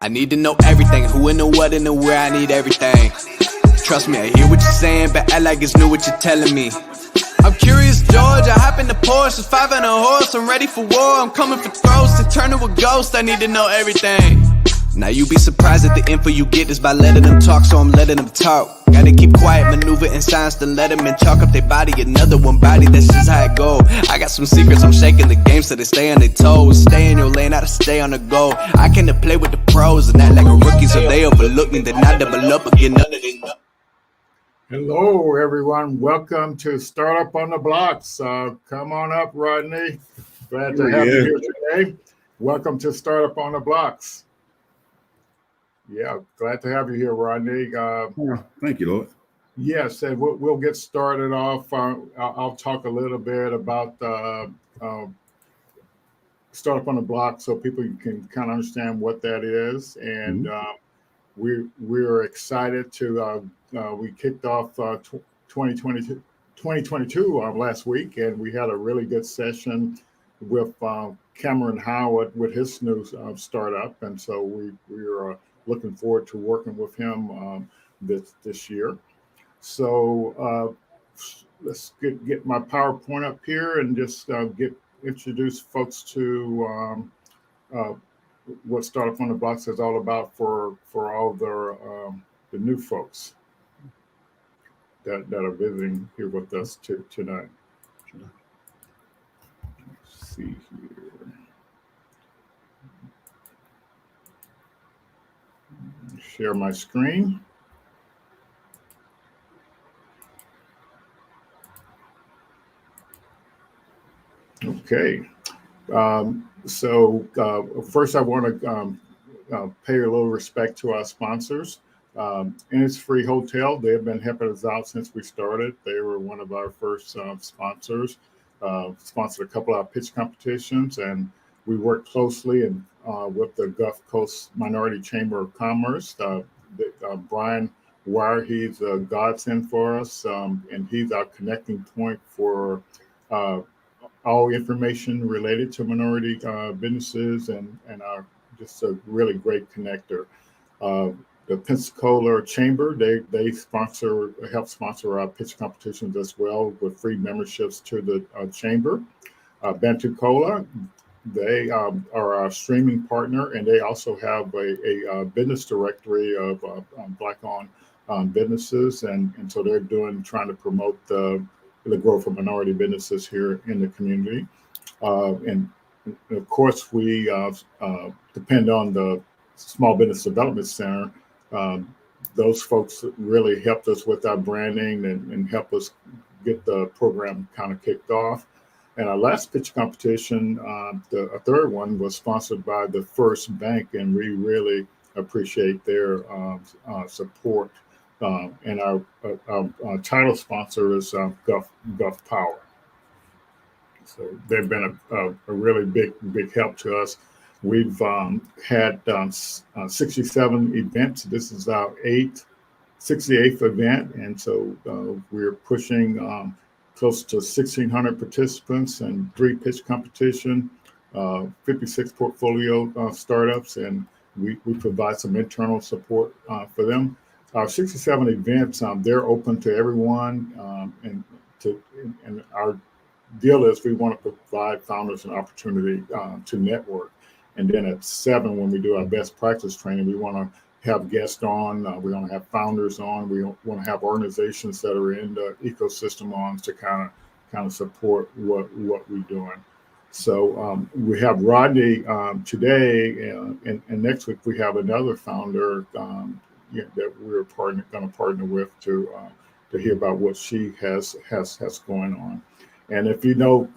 I need to know everything, who and the what and the where, I need everything. Trust me, I hear what you're saying, but act like it's new what you're telling me. I'm curious, George, I hop in the Porsche, it's 5 and a horse, I'm ready for war, I'm coming for throats, to turn to a ghost, I need to know everything. Now you be surprised at the info you get is by letting them talk, so I'm letting them talk. Gotta keep quiet, maneuver in silence, then let them in, chalk up their body, another one body, that's just how it go. I got some secrets, I'm shaking the game so they stay on their toes. Stay in your lane, I to stay on the go. I can play with the pros and act like a rookie, so they overlook me, then I double up again, none of they know. Hello, everyone. Welcome to Startup on the Blocks. Come on up, Rodney. Glad to have you here today. Welcome to Startup on the Blocks. Yeah, glad to have you here, Rodney. Thank you, Lord. Yes, and we'll get started off. I'll talk a little bit about Startup on the Block so people can kind of understand what that is. And we're excited to, we kicked off 2022 last week, and we had a really good session with Cameron Howard with his new startup. And so we're looking forward to working with him this year. So let's get my PowerPoint up here and just introduce folks to what Startup on the Blocks is all about for all the new folks that are visiting here with us tonight. Let's see here. Share my screen. Okay. So first I want to pay a little respect to our sponsors. Innisfree Hotel, they've been helping us out since we started. They were one of our first sponsors, sponsored a couple of pitch competitions, and we worked closely with the Gulf Coast Minority Chamber of Commerce. Brian Wire, he's a godsend for us, and he's our connecting point for all information related to minority businesses and are just a really great connector. The Bantucola Chamber, they help sponsor our pitch competitions as well with free memberships to the chamber. Bantucola, they are our streaming partner, and they also have a business directory of Black-owned businesses, and so they're trying to promote the growth of minority businesses here in the community. And of course, we depend on the Small Business Development Center. Those folks really helped us with our branding and helped us get the program kind of kicked off. And our last pitch competition, a third one, was sponsored by the First Bank, and we really appreciate their support. And our title sponsor is Gulf Power. So they've been a really big help to us. We've had 67 events. This is our 68th event, and so we're pushing close to 1,600 participants and 3 pitch competition, 56 portfolio startups, and we provide some internal support for them. Our 67 events, they're open to everyone, and our deal is we want to provide founders an opportunity to network. And then at 7, when we do our best practice training, we want to have guests on, we want to have founders on, we want to have organizations that are in the ecosystem on to kind of support what we're doing. So we have Rodney today, and next week we have another founder that we're going to partner with to hear about what she has going on. And if you know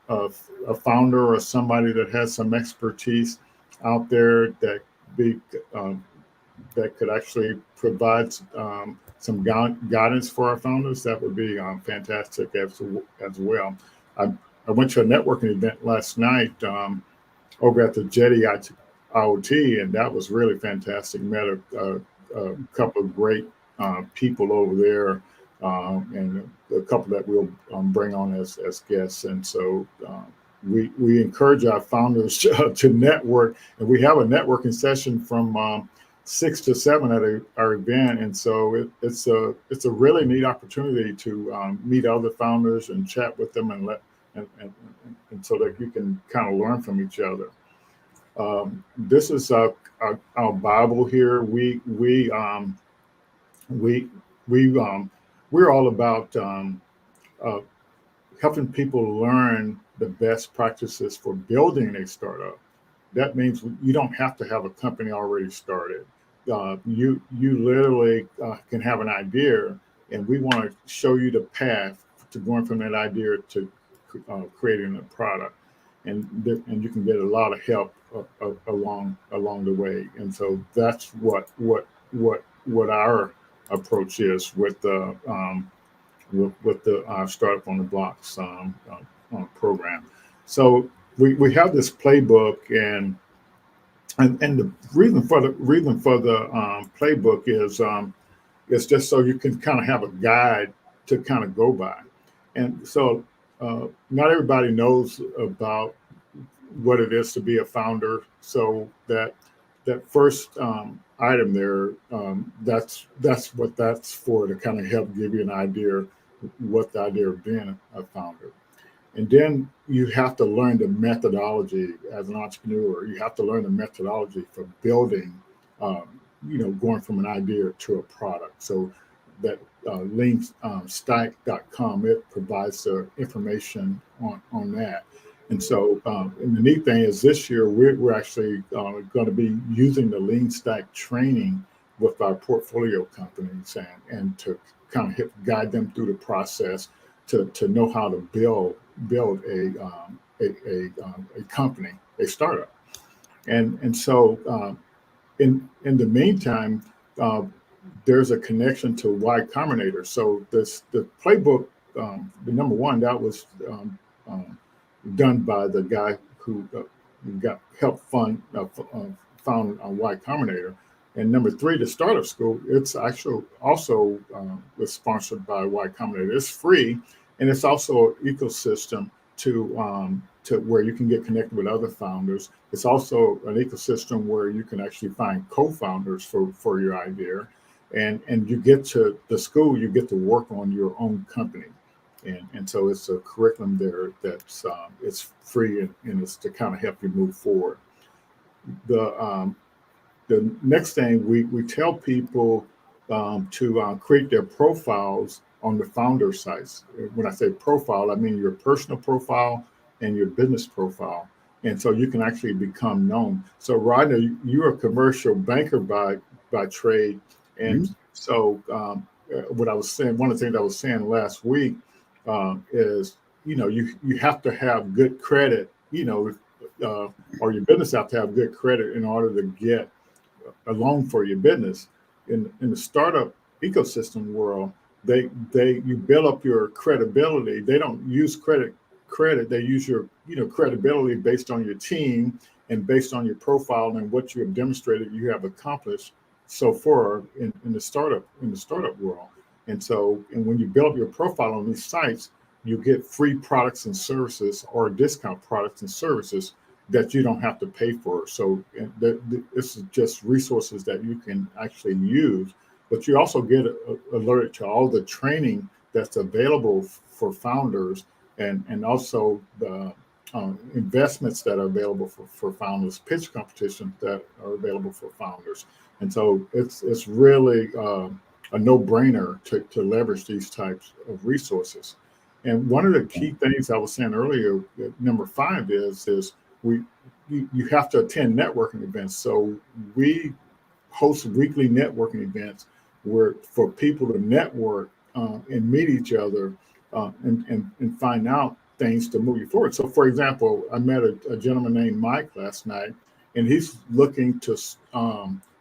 a founder or somebody that has some expertise out there that could actually provide some guidance for our founders, that would be fantastic as well. I went to a networking event last night over at the Jetty IoT, and that was really fantastic. Met a couple of great people over there, and a couple that we'll bring on as guests. And so we encourage our founders to network, and we have a networking session from 6 to 7 at our event, and so it's a really neat opportunity to meet other founders and chat with them and so that you can kind of learn from each other. This is our Bible here. We're all about uh, helping people learn the best practices for building a startup. That means you don't have to have a company already started. You literally can have an idea, and we want to show you the path to going from that idea to creating a product, and you can get a lot of help along the way. And so that's what our approach is with the Startup on the Blocks program. So we have this playbook, and the reason for the playbook is it's just so you can kind of have a guide to kind of go by. And so not everybody knows about what it is to be a founder. So that first item there, that's what that's for, to kind of help give you an idea what the idea of being a founder. And then you have to learn the methodology as an entrepreneur. You have to learn the methodology for building, going from an idea to a product. So that link, stack.com, it provides the information on that. And so, and the neat thing is this year, we're actually going to be using the Lean Stack training with our portfolio companies and to kind of guide them through the process to know how to build a company, a startup. And so in the meantime, there's a connection to Y Combinator. So the playbook, the number one, that was done by the guy who got help found Y Combinator. And number three, the startup school, it's actually also was sponsored by Y Combinator. It's free, and it's also an ecosystem to where you can get connected with other founders. It's also an ecosystem where you can actually find co-founders for your idea, and you get to the school, you get to work on your own company. And so it's a curriculum there that's it's free, and it's to kind of help you move forward. The next thing we tell people to create their profiles on the founder sites. When I say profile, I mean your personal profile and your business profile. And so you can actually become known. So Rodney, you're a commercial banker by trade. And so what I was saying, one of the things I was saying last week is, you have to have good credit, or your business have to have good credit in order to get a loan for your business. In the startup ecosystem world, you build up your credibility. They don't use credit. They use your credibility based on your team and based on your profile and what you have demonstrated you have accomplished so far in the startup world. And when you build your profile on these sites, you get free products and services or discount products and services that you don't have to pay for. So this is just resources that you can actually use, but you also get alerted to all the training that's available for founders, and also the investments that are available for founders, pitch competitions that are available for founders. And so it's really a no-brainer to leverage these types of resources. And one of the key things I was saying earlier, number 5 is you have to attend networking events. So we host weekly networking events where for people to network and meet each other and find out things to move you forward. So, for example, I met a gentleman named Mike last night, and he's looking to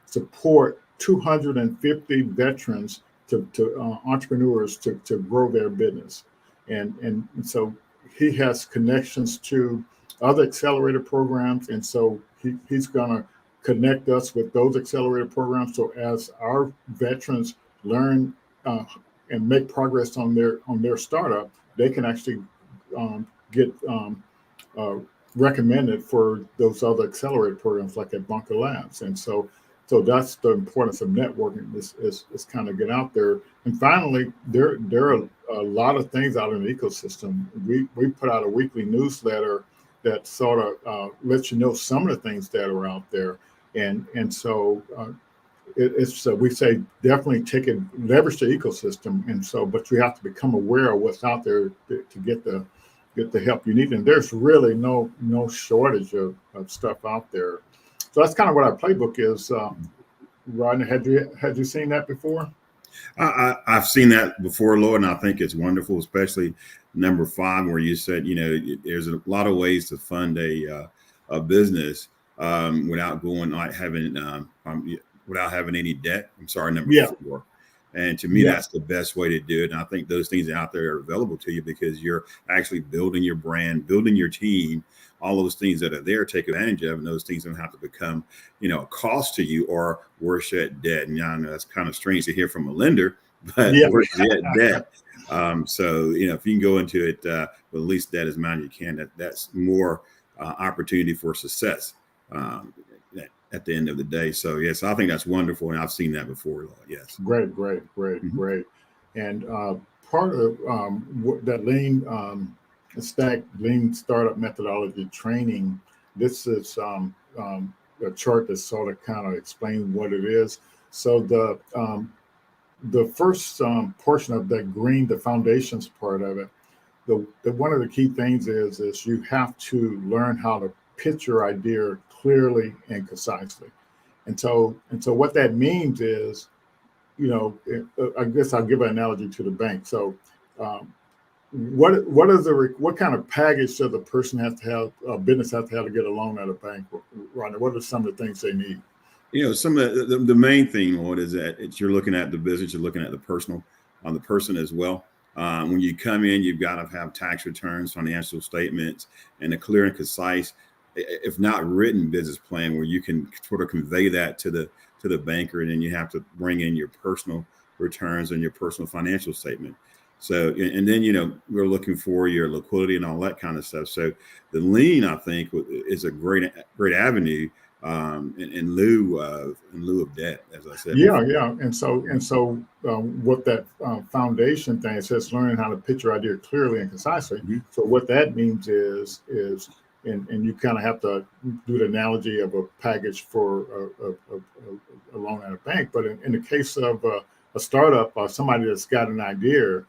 support 250 veterans to entrepreneurs to grow their business. And so he has connections to other accelerator programs. And so he's going to connect us with those accelerator programs. So as our veterans learn and make progress on their startup, they can actually get uh, recommended for those other accelerated programs like at Bunker Labs. And so that's the importance of networking is kind of get out there. And finally, there are a lot of things out in the ecosystem. We put out a weekly newsletter that sort of lets you know some of the things that are out there. And so it's we say definitely take it, leverage the ecosystem. And so, but you have to become aware of what's out there to get the help you need. And there's really no shortage of stuff out there. So that's kind of what our playbook is. Rodney, had you seen that before? I've seen that before, Lord, and I think it's wonderful, especially number 5, where you said, there's a lot of ways to fund a business without going like having without having any debt. I'm sorry, number Yeah. 4. And to me, that's the best way to do it. And I think those things out there are available to you because you're actually building your brand, building your team, all those things that are there, take advantage of, and those things don't have to become, a cost to you or worse yet, debt. And I know that's kind of strange to hear from a lender, but worse yet, debt. So, if you can go into it with at least debt as much as you can, that's more opportunity for success at the end of the day. So, yes, I think that's wonderful. And I've seen that before. Yes. Great. And part of that lean startup methodology training, this is a chart that sort of kind of explains what it is. So the first portion of that green, the foundations part of it, the one of the key things is you have to learn how to pitch your idea clearly and concisely. And so what that means is, I guess I'll give an analogy to the bank. So what kind of package does a person have to have, a business have to get a loan at a bank, Ronnie? What are some of the things they need? Some of the main thing, Lord, is that you're looking at the business, you're looking at the person as well. When you come in, you've got to have tax returns, financial statements, and a clear and concise, if not written, business plan where you can sort of convey that to the banker, and then you have to bring in your personal returns and your personal financial statement. So, and then, we're looking for your liquidity and all that kind of stuff. So the lean, I think, is a great avenue in lieu of debt, as I said. Yeah. And so what that foundation thing, it says learning how to pitch your idea clearly and concisely. Mm-hmm. So what that means is and you kind of have to do the analogy of a package for a loan at a bank. But in the case of a startup or somebody that's got an idea,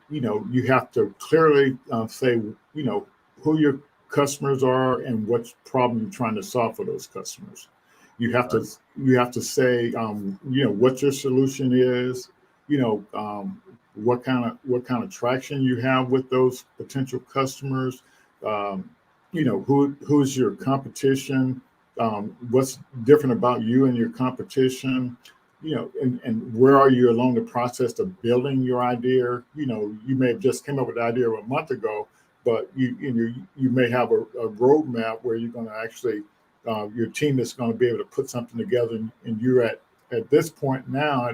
you have to clearly say, who your customers are and what problem you're trying to solve for those customers. You have to say, what your solution is, what kind of traction you have with those potential customers. Who's your competition, what's different about you and your competition, and where are you along the process of building your idea. You may have just came up with the idea a month ago, but you may have a roadmap where you're going to actually your team is going to be able to put something together, and you're at this point now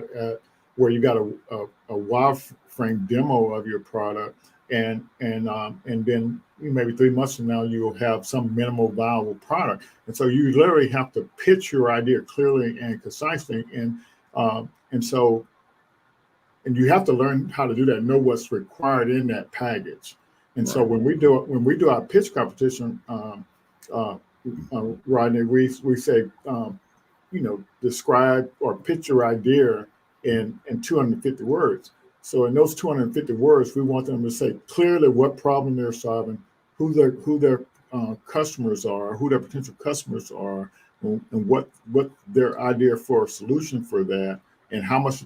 where you got a wireframe demo of your product, and then maybe 3 months from now you'll have some minimal viable product. And so you literally have to pitch your idea clearly and concisely, and you have to learn how to do that, know what's required in that package. And so when we do our pitch competition, Rodney, we say describe or pitch your idea in 250 words. So in those 250 words, we want them to say clearly what problem they're solving, who their customers are, who their potential customers are, and what their idea for a solution for that, and how much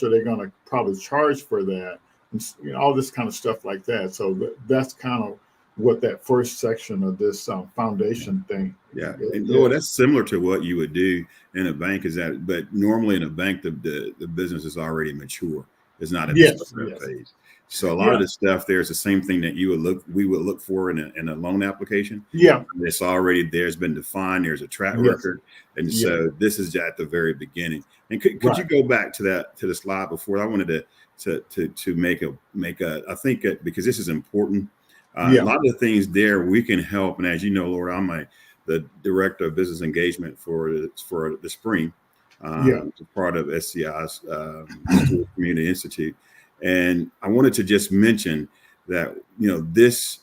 are they going to probably charge for that, and all this kind of stuff like that. So that's kind of what that first section of this foundation thing. Yeah, and that's similar to what you would do in a bank. But normally in a bank, the business is already mature. It's not in the startup phase. So a lot of the stuff there is the same thing that we would look for in a loan application. Yeah, it's already there's been defined. There's a track record, and so this is at the very beginning. And could you go back to the slide before? I wanted to make a I think because this is important. A lot of the things there we can help. And as you know, Lord, I'm the director of business engagement for the spring, part of SCI's Student Community Institute. And I wanted to just mention that, this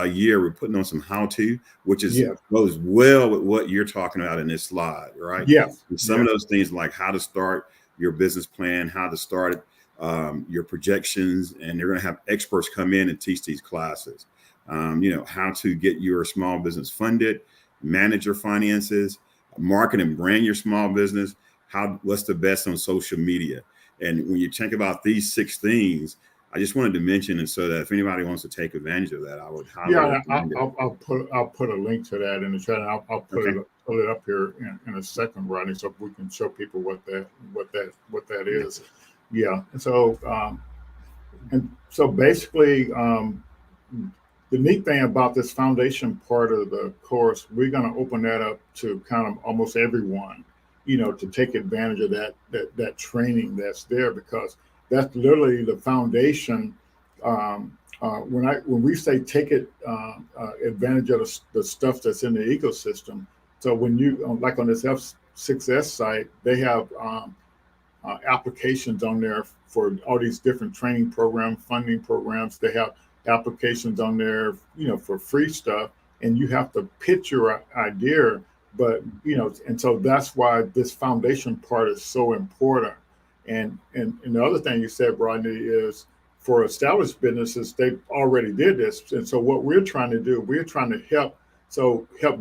year we're putting on some how-to, which goes well with what you're talking about in this slide, right? Yes. And some of those things like how to start your business plan, how to start your projections, and they're going to have experts come in and teach these classes. How to get your small business funded, manage your finances, market and brand your small business, what's the best on social media. And when you think about these 6 things, I just wanted to mention, and so that if anybody wants to take advantage of that, I would highly recommend it. I'll put a link to that in the chat. I'll put it up here in a second, Rodney, so we can show people what that is. Yeah. And so basically, the neat thing about this foundation part of the course, we're going to open that up to kind of almost everyone, to take advantage of that training that's there, because that's literally the foundation. When we say take advantage of the stuff that's in the ecosystem. So when you like on this F6S site, they have applications on there for all these different training programs, funding programs. They have applications on there, for free stuff, and you have to pitch your idea. But and so that's why this foundation part is so important. And the other thing you said, Rodney, is for established businesses, they already did this. And so what we're trying to do, we're trying to help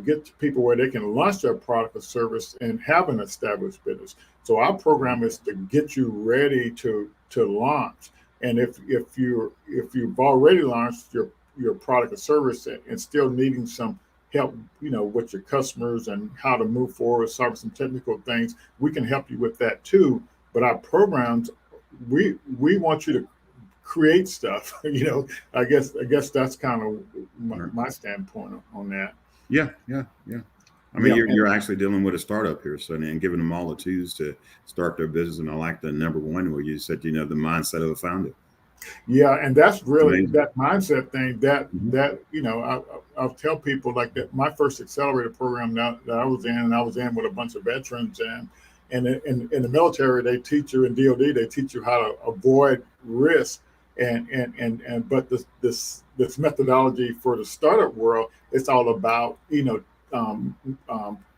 get to people where they can launch their product or service and have an established business. So our program is to get you ready to launch. And if you've already launched your product or service and still needing some help, with your customers and how to move forward, solve some technical things, we can help you with that too. But our programs, we want you to create stuff. I guess that's kind of my standpoint on that. Yeah. I mean, you're actually dealing with a startup here, so and giving them all the tools to start their business. And I like the number one where you said, the mindset of a founder. Yeah, and that's really that mindset thing. I'll tell people like that. My first accelerator program that I was in with a bunch of veterans, and in the military they teach you, in DoD they teach you how to avoid risk, but this methodology for the startup world, it's all about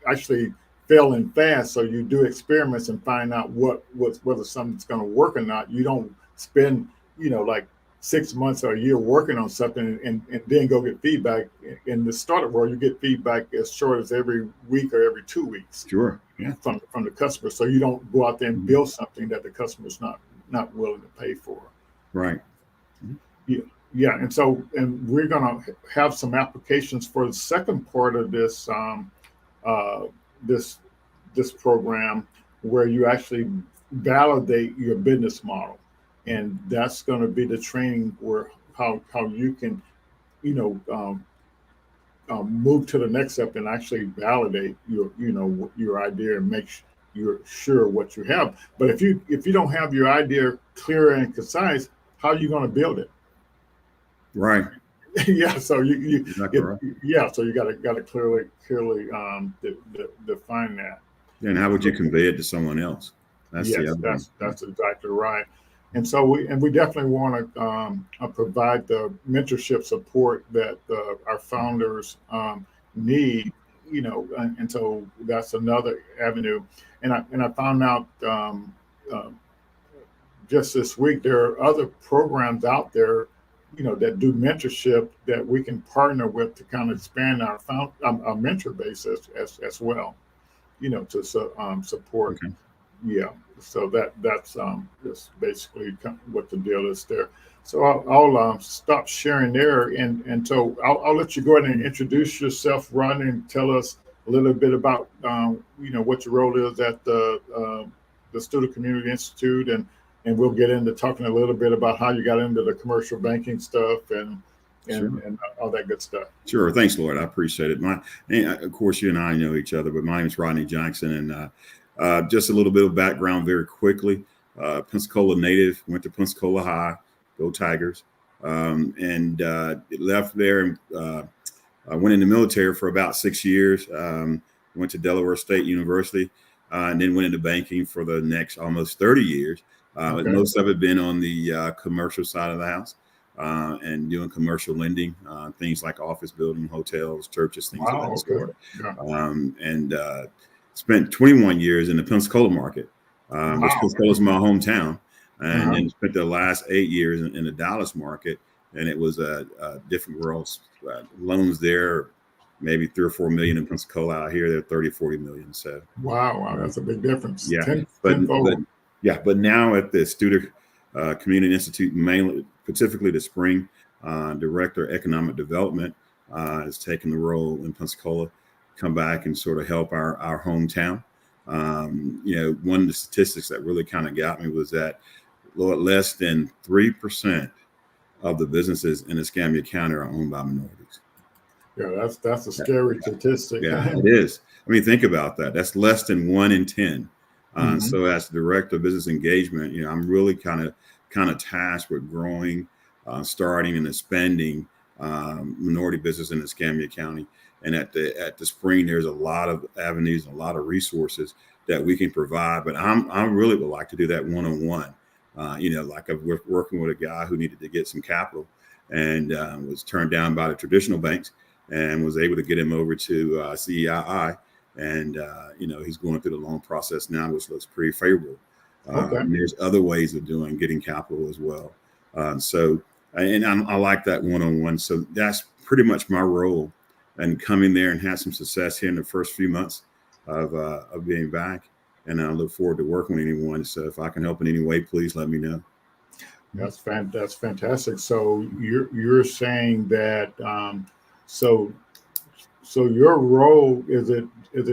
actually failing fast. So you do experiments and find out whether something's going to work or not. You don't spend like 6 months or a year working on something and then go get feedback. In the startup world, you get feedback as short as every week or every 2 weeks. Sure. Yeah. From the customer. So you don't go out there and build something that the customer's not willing to pay for. Right. Yeah. And we're going to have some applications for the second part of this this program, where you actually validate your business model. And that's going to be the training where how you can, move to the next step and actually validate your idea and make you're sure what you have. But if you don't have your idea clear and concise, how are you going to build it? Right. Yeah. So right. Yeah. So you got to clearly define that. And how would you convey it to someone else? That's exactly right. And so we definitely want to provide the mentorship support that our founders need, and so that's another avenue. And I found out just this week there are other programs out there, that do mentorship that we can partner with to kind of expand our mentor base as well, to support. Okay. Yeah. So that's just basically what the deal is there. So I'll stop sharing there, and so I'll let you go ahead and introduce yourself, Rodney, and tell us a little bit about what your role is at the Student Community Institute, and we'll get into talking a little bit about how you got into the commercial banking stuff and all that good stuff. Sure. Thanks, Lloyd. I appreciate it. Of course, you and I know each other, but my name is Rodney Jackson, and just a little bit of background very quickly. Pensacola native, went to Pensacola High, go Tigers. and left there and I went in the military for about 6 years. Went to Delaware State University, and then went into banking for the next almost 30 years. Okay. Most of it been on the commercial side of the house, and doing commercial lending, things like office building, hotels, churches, things of that sort. Yeah. And spent 21 years in the Pensacola market, which Pensacola is my hometown, and then spent the last 8 years in the Dallas market. And it was a different world. Loans there, maybe 3 or 4 million in Pensacola. Out here, they're 30, 40 million. So wow, that's a big difference. Yeah, Tenfold. but now at the Studer Community Institute, mainly specifically the Spring Director of Economic Development, has taken the role in Pensacola, come back and sort of help our hometown. One of the statistics that really kind of got me was that less than 3% of the businesses in Escambia County are owned by minorities. Yeah, that's a scary statistic. Yeah, it is. I mean, think about that. That's less than 1 in 10. So as the director of business engagement, I'm really kind of tasked with growing, starting and expanding minority business in Escambia County. And at the Spring, there's a lot of avenues and a lot of resources that we can provide. But I really would like to do that one-on-one. Like we're working with a guy who needed to get some capital and was turned down by the traditional banks, and was able to get him over to CEII. And, he's going through the loan process now, which looks pretty favorable. There's other ways of getting capital as well. I like that one-on-one. So that's pretty much my role, and coming there and have some success here in the first few months of being back. And I look forward to working with anyone. So if I can help in any way, please let me know. That's fantastic. So you're saying that so your role is it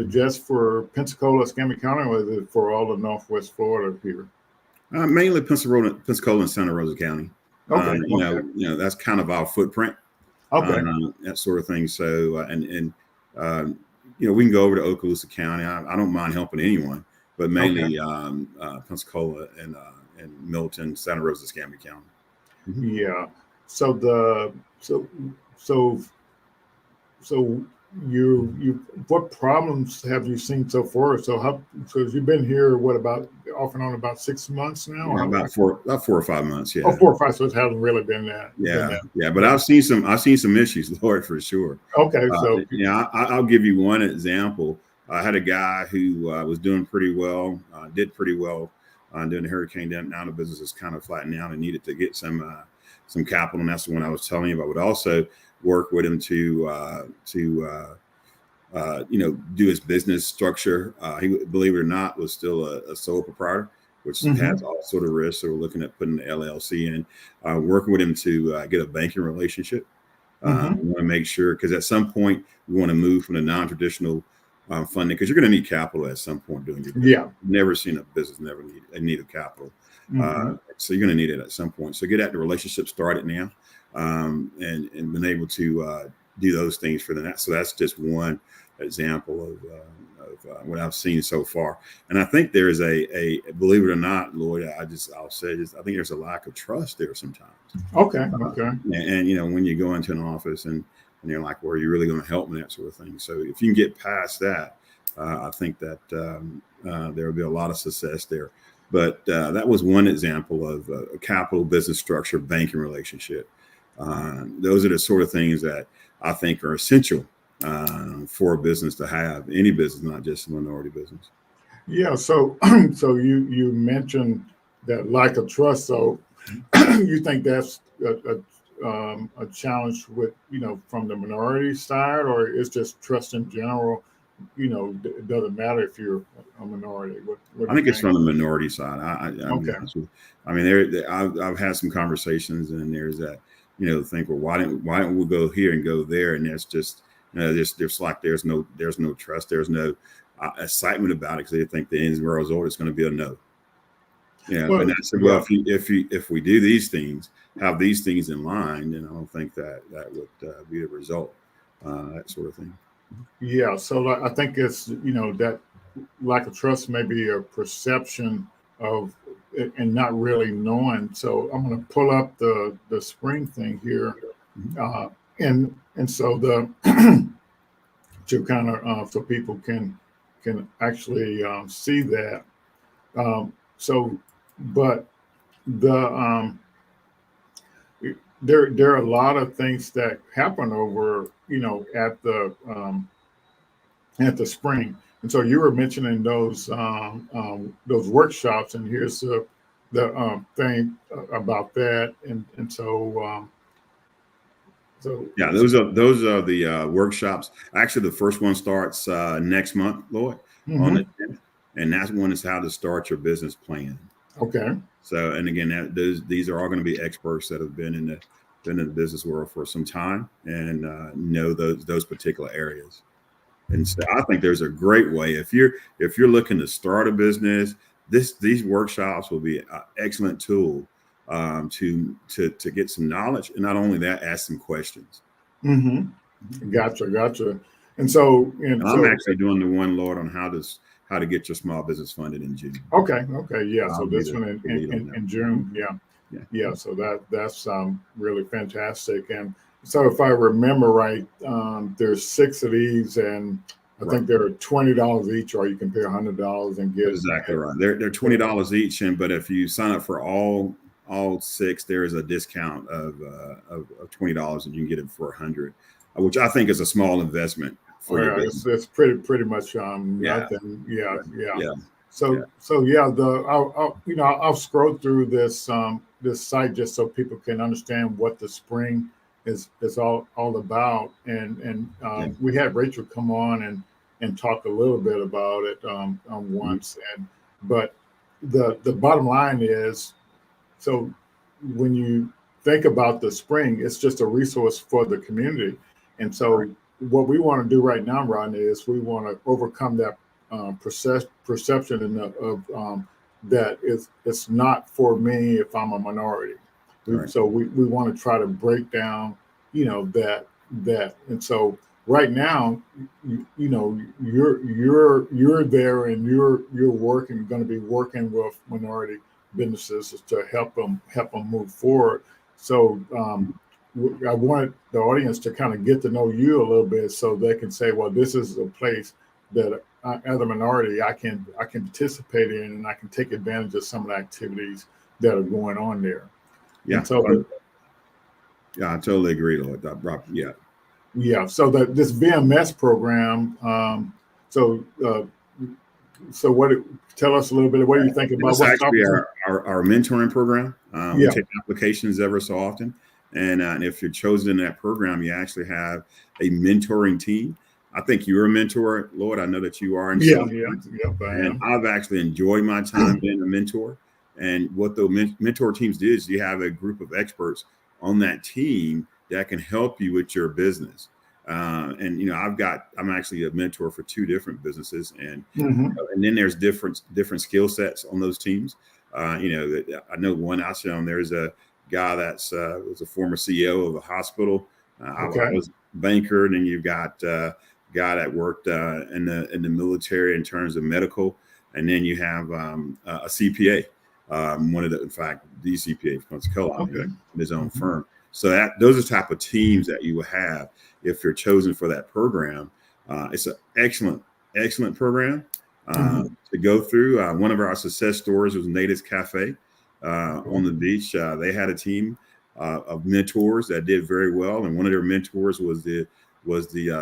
just for Pensacola, Escambia County, or is it for all of Northwest Florida here? Mainly Pensacola and Santa Rosa County. Okay. That's kind of our footprint. Okay. That sort of thing. So we can go over to Okaloosa County. I don't mind helping anyone, but mainly Pensacola and Milton, Santa Rosa, Escambia County. Yeah. So you what problems have you seen so far? So you've been here off and on about 6 months now? About 4 or 5 months. Yeah. 4 or 5. So it hasn't really been that. Yeah. But I've seen some issues, Lord, for sure. Okay. So I'll give you one example. I had a guy who was doing pretty well, did pretty well during the hurricane. Now the business is kind of flattened out and needed to get some capital, and that's the one I was telling you about. Would also work with him to do his business structure. He, believe it or not, was still a sole proprietor, which has all sort of risks. So we're looking at putting the LLC in, working with him to get a banking relationship. We want to make sure, because at some point we want to move from the non-traditional funding, because you're going to need capital at some point doing your business. Yeah. Never seen a business never need of capital. So you're going to need it at some point. So get at the relationship started now, and been able to do those things for them. So that's just one example of what I've seen so far. And I think there is a believe it or not, Lloyd, I'll say this, I think there's a lack of trust there sometimes. Okay. And when you go into an office and you're like, well, are you really going to help me, that sort of thing. So if you can get past that, I think that there will be a lot of success there. But that was one example of a capital business structure banking relationship. Those are the sort of things that I think are essential for a business to have, any business, not just a minority business. Yeah. So you mentioned that lack of trust. So you think that's a challenge with, from the minority side, or it's just trust in general? It doesn't matter if you're a minority. What I think it's from the minority side. Okay. I mean, I've had some conversations, and there's that, think, well, why don't we go here and go there? And there's just, there's like, there's no trust. There's no excitement about it, because they think the end result is going to be a no. And I said, well, if we do these things, have these things in line, then I don't think that would be the result, that sort of thing. Yeah. So I think it's, that lack of trust may be a perception of and not really knowing. So I'm going to pull up the spring thing here, and so the to kind of so people can actually see that. So, but the there are a lot of things that happen over at the spring. And so you were mentioning those workshops, and here's the thing about that, and so Yeah, those are the workshops. Actually, the first one starts next month, Lloyd, on the mhm. 10th, and that one is how to start your business plan. Okay, So, and again, these are all going to be experts that have been in the business world for some time and know those particular areas. And so, I think there's a great way if you're looking to start a business. These workshops will be an excellent tool to get some knowledge, and not only that, ask some questions. hmm, gotcha. And so And I'm actually doing the one, Lord, on how to get your small business funded in June. okay, yeah. I'll So be this one the lead on that. in June, yeah. Yeah. Yeah, so that's really fantastic. And so if I remember right, there's six of these, and I Right. think they're $20 each, or you can pay $100 and get. That's exactly right. They're $20 each, but if you sign up for all six, there is a discount of $20, and you can get it for 100, which I think is a small investment for your Well, business. it's pretty much Yeah, nothing. Yeah, right. yeah. Yeah, yeah, So yeah, I'll scroll through this site just so people can understand what the spring is all about. And yeah. we had Rachel come on and talk a little bit about it Mhm. once. And but the bottom line is, so when you think about the spring, it's just a resource for the community. And Right. so what we want to do right now, Rodney, is we want to overcome that perception that it's not for me if I'm a minority. Right. We want to try to break down, that. And so right now, you're there, and you're working, going to be working with minority businesses to help them move forward. So I want the audience to kind of get to know you a little bit, so they can say, well, this is a place that as a minority I can participate in, and I can take advantage of some of the activities that are going on there. And Yeah. so Yeah, I totally agree, Lord. Yeah. yeah, so this VMS program. So so what? Tell us a little bit of what you think about It's what's the actually opportunity. our mentoring program. We Yeah, take applications ever so often. And if you're chosen in that program, you actually have a mentoring team. I think you're a mentor, Lord. I know that you are in yeah, some yeah, points. yep, I And am. I've actually enjoyed my time being a mentor. And what the mentor teams do is you have a group of experts on that team that can help you with your business. And I'm actually a mentor for two different businesses, Hmm. and then there's different skill sets on those teams. I know one I sit on. There's a guy that's was a former CEO of a hospital. I Okay. was a banker, and then you've got guy that worked in the military in terms of medical, and then you have a CPA. In fact, the CPA from Bantucola, Okay. in his own Mhm. firm. So those are the type of teams that you will have if you're chosen for that program. It's an excellent program Mhm. to go through. One of our success stories was Natives Cafe on Okay. the beach. They had a team of mentors that did very well, and one of their mentors was the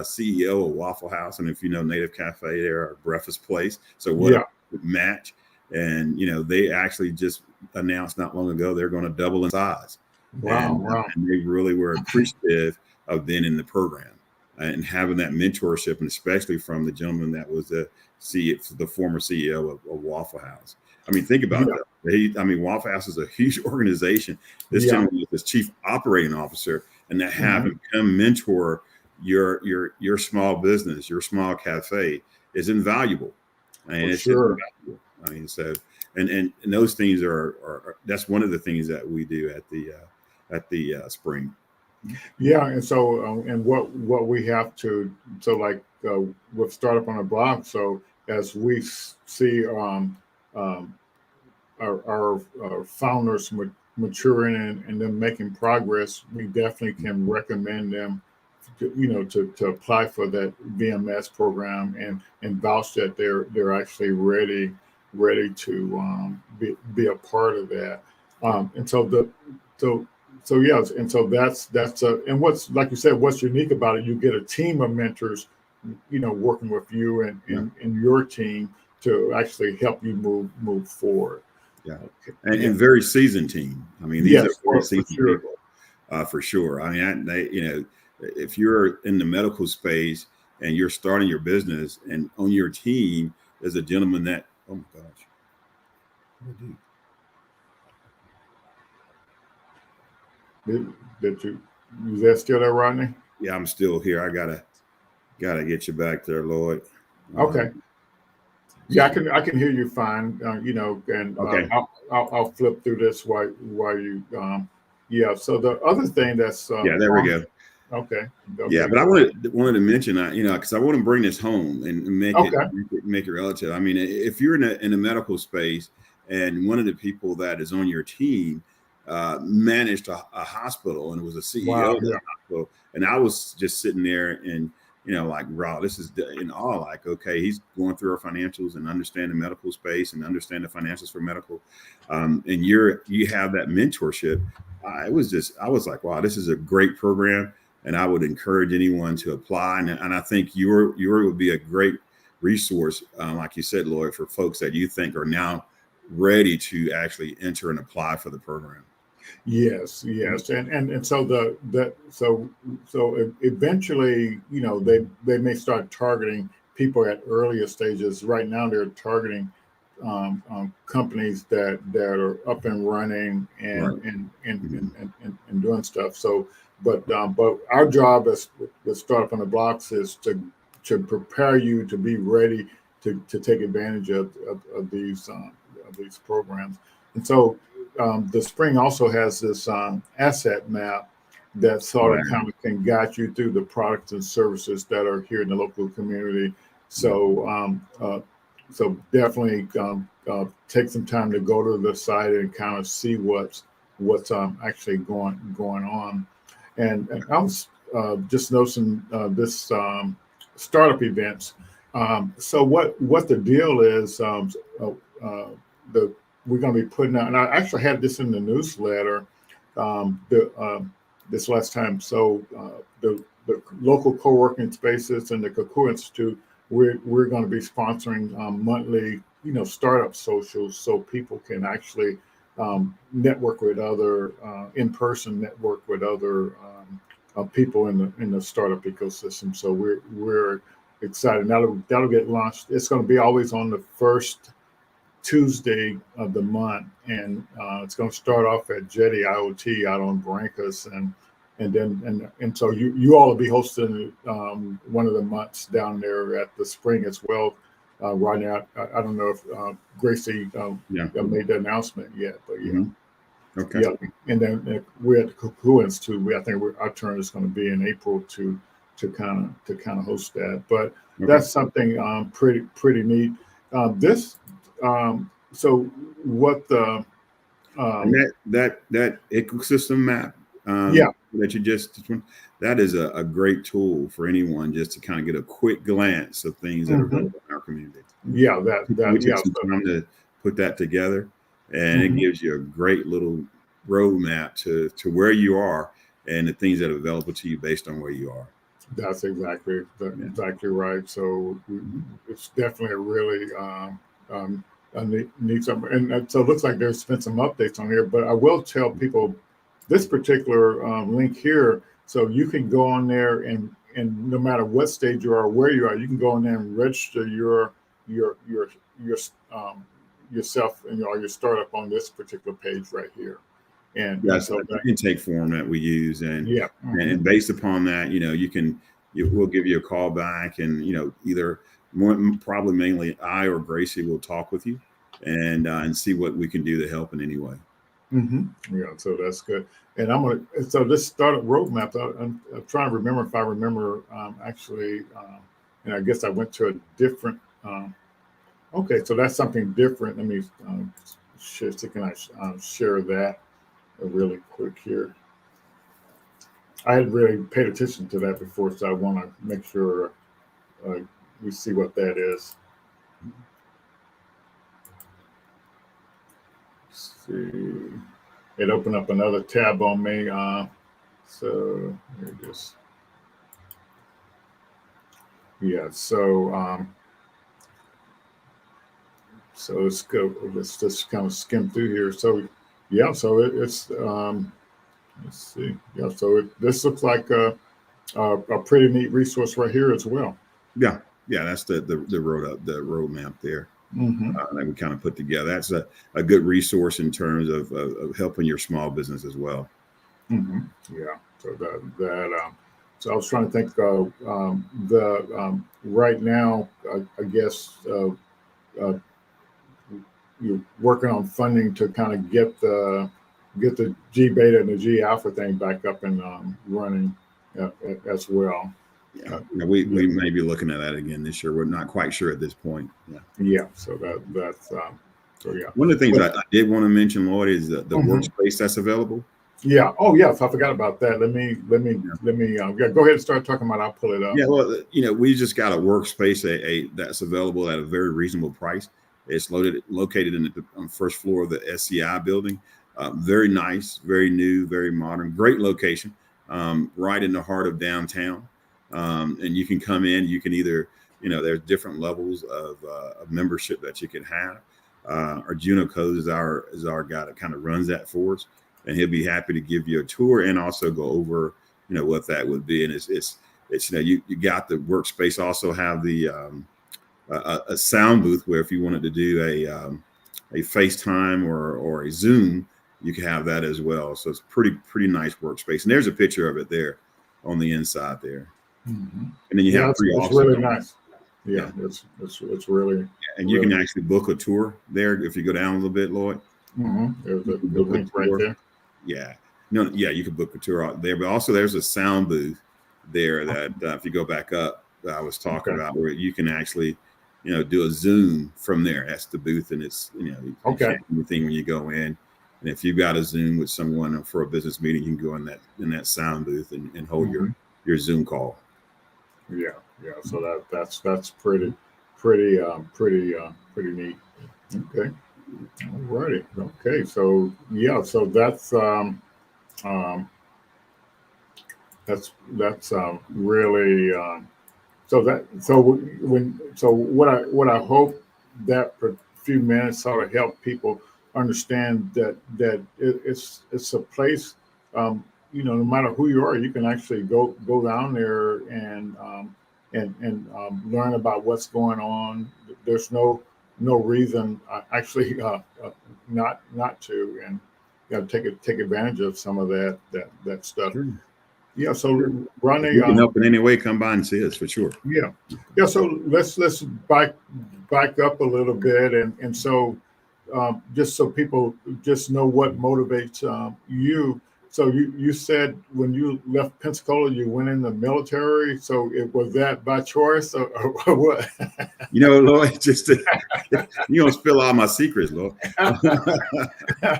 CEO of Waffle House. And if you know Native Cafe, they're a breakfast place. So what a Yeah. match! And they actually just announced not long ago they're going to double in size, Wow. Wow. and they really were appreciative of being in the program and having that mentorship, and especially from the gentleman that was the former CEO of Waffle House. I mean, think about Yeah. that. Waffle House is a huge organization. This Yeah. gentleman is chief operating officer, and to have Mhm. him come mentor your small business, your small cafe, is invaluable. And For it's just sure. invaluable. So and those things are that's one of the things that we do at the spring. Yeah. And so and what we have to, so like with startup on a block. So as we see um, our founders maturing and them making progress, we definitely can recommend them to apply for that VMS program and vouch that they're actually ready to be a part of that. And so so yes, and so that's and what's, like you said, what's unique about it, you get a team of mentors, working with you Yeah. and your team to actually help you move forward. Yeah. Okay. And very seasoned team. I mean, these are Yes, very for seasoned sure. people, for sure. I mean, if you're in the medical space and you're starting your business and on your team is a gentleman that, oh my gosh, what do I do? Did you, is that still there, Rodney? Yeah, I'm still here. I gotta get you back there, Lloyd. Um, Okay. Yeah, I can hear you fine. And okay. I'll flip through this while you yeah. So the other thing that's Yeah, there we go. okay, Yeah, okay, but I go ahead. wanted to mention, because I want to bring this home and Okay. make it relative. I mean, if you're in a medical space and one of the people that is on your team managed a hospital and was a CEO Wow. of that Yeah. hospital, and I was just sitting there and like, wow, this is in awe. Like, okay, he's going through our financials and understand the medical space and understand the financials for medical, and you have that mentorship. I was like, wow, this is a great program, and I would encourage anyone to apply. And I think your would be a great resource, like you said, Lloyd, for folks that you think are now ready to actually enter and apply for the program. Yes, yes, and so eventually, they may start targeting people at earlier stages. Right now, they're targeting companies that are up and running Right. and doing stuff. So, but our job as the startup on the blocks is to prepare you to be ready to take advantage of these programs. And so the spring also has this asset map that sort of Wow. kind of can guide you through the products and services that are here in the local community. Yeah. So definitely take some time to go to the site and kind of see what's actually going on. And I was just noticing this startup events. So what the deal is? The We're going to be putting out, and I actually had this in the newsletter this last time. So the local co-working spaces and the Kukua Institute, we're going to be sponsoring monthly, startup socials, so people can actually network with other in-person network with other people in the startup ecosystem. So we're excited. That'll get launched. It's going to be always on the first Tuesday of the month, and it's going to start off at Jetty IoT out on Brancos, and so you all will be hosting one of the months down there at the spring as well. Right now, I don't know if Gracie Yeah. made the announcement yet, but yeah. Mm-hmm. Okay. Yeah, and then we're at the Kukua Institute. Our turn is going to be in April to kind of host that. But that's something pretty neat. This so what the And that ecosystem map yeah. that you just, that is a great tool for anyone just to kind of get a quick glance of things that are Mhm. available in our community. Yeah, We yeah. took some time to put that together, and it Mhm. gives you a great little roadmap to where you are and the things that are available to you based on where you are. That's Yeah. exactly right. So Mhm. it's definitely a really a neat something. And so it looks like there's been some updates on here. But I will tell people this particular link here, so you can go on there and no matter what stage you are, where you are, you can go on there and register your um, yourself and your startup on this particular page right here. And Yes, so the that, intake form that we use, and yeah. and based upon that, we'll give you a call back, and either probably mainly I or Gracie will talk with you, and see what we can do to help in any way. Yeah, so that's good. And so this startup roadmap, I'm trying to remember if I remember actually, and I guess I went to a different, okay, so that's something different. Let me share. So can I share that really quick here? I hadn't really paid attention to that before, so I want to make sure we see what that is. Let's see. It opened up another tab on me. So here it is. Yeah. So let's go. Let's just kind of skim through here. So yeah. So it's let's see. Yeah. So this looks like a pretty neat resource right here as well. Yeah, that's the roadmap there. Mm-hmm. That we kind of put together. That's a good resource in terms of helping your small business as well. Mm-hmm. Yeah. So so I was trying to think. Right now, I guess you're working on funding to kind of get the G beta and the G alpha thing back up and running as well. Yeah, we may be looking at that again this year. We're not quite sure at this point. Yeah. So that's so yeah. One of the things I did want to mention, Lloyd, is the Mm-hmm. workspace that's available. Yeah. Oh, yes. I forgot about that. Let me. Go ahead and start talking about it. I'll pull it up. Yeah. Well, we just got a workspace that's available at a very reasonable price. It's located on the first floor of the SCI building. Very nice, very new, very modern, great location, right in the heart of downtown. And you can come in. You can either, there's different levels of membership that you can have. Arjuna Code is our guy that kind of runs that for us, and he'll be happy to give you a tour and also go over, what that would be. And it's you got the workspace. Also have the a sound booth where if you wanted to do a FaceTime or a Zoom, you can have that as well. So it's pretty nice workspace. And there's a picture of it there on the inside there. Mm-hmm. And then you have it's really nice. Yeah, it's really. And you can actually book a tour there if you go down a little bit, Lloyd. Mm-hmm. There's the link right there. Yeah. You can book a tour out there, but also there's a sound booth there that if you go back up, I was talking about, where you can actually, do a Zoom from there. That's the booth, and it's you anything when you go in. And if you've got a Zoom with someone for a business meeting, you can go in that sound booth and hold Mm-hmm. your Zoom call. Yeah. So that's pretty neat. Okay. All righty. Okay. So yeah. So that's really what I hope that for a few minutes sort of help people understand that it's a place, no matter who you are, you can actually go down there and learn about what's going on. There's no reason actually not to, and take advantage of some of that stuff. Sure. Yeah. So Ronnie, you can help in any way. Come by and see us for sure. Yeah. So let's back up a little bit, and so just so people just know what motivates you. So you said when you left Pensacola, you went in the military. So was that by choice or what? Lloyd, just you don't spill all my secrets, Lloyd.